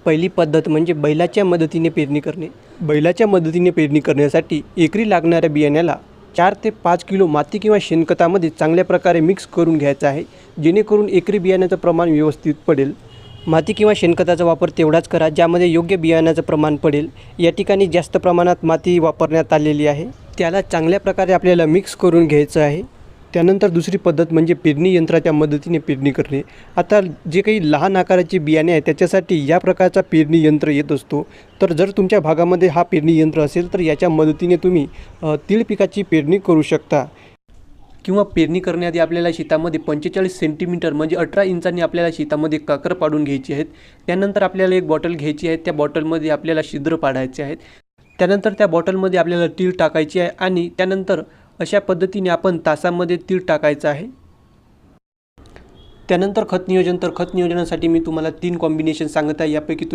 पहिली पद्धत म्हणजे बैलाच्या मदतीने पेरणी करणे. बैलाच्या मदतीने पेरणी करण्यासाठी एकरी लागणाऱ्या बियाण्याला 4 ते 5 किलो माती किंवा शेणखतामध्ये चांगल्या प्रकारे मिक्स करून घ्यायचं आहे, जेणेकरून एकरी बियाण्याचं प्रमाण व्यवस्थित पडेल. माती किंवा शेणखताचा वापर तेवढाच करा ज्यामध्ये योग्य बियाण्याचं प्रमाण पडेल. या ठिकाणी जास्त प्रमाणात माती वापरण्यात आलेली आहे, त्याला चांगल्या प्रकारे आपल्याला मिक्स करून घ्यायचं आहे. त्यानंतर दुसरी पद्धत म्हणजे पेरणी यंत्राच्या मदतीने पेरणी करणे. आता जे काही लहान आकाराचे बियाणे आहे त्याच्यासाठी या प्रकारचा पेरणी यंत्र येत असतो. तर जर तुमच्या भागामध्ये हा पेरणी यंत्र असेल तर याच्या मदतीने तुम्ही तीळ पिकाची पेरणी करू शकता. किंवा पेरणी करण्याआधी आपल्याला शेतामध्ये 45 सेंटीमीटर म्हणजे 18 इंचांनी आपल्याला शेतामध्ये काकर पाडून घ्यायची आहेत. त्यानंतर आपल्याला एक बॉटल घ्यायची आहे, त्या बॉटलमध्ये आपल्याला छिद्र पाडायचे आहेत. त्यानंतर त्या बॉटलमध्ये आपल्याला तीळ टाकायची आहे आणि त्यानंतर अशा पद्धतीने आपण तासामध्ये तीळ टाकायचं आहे. त्यानंतर खत नियोजन. तर खत नियोजनासाठी मी तुम्हाला 3 कॉम्बिनेशन सांगत आहे, यापैकी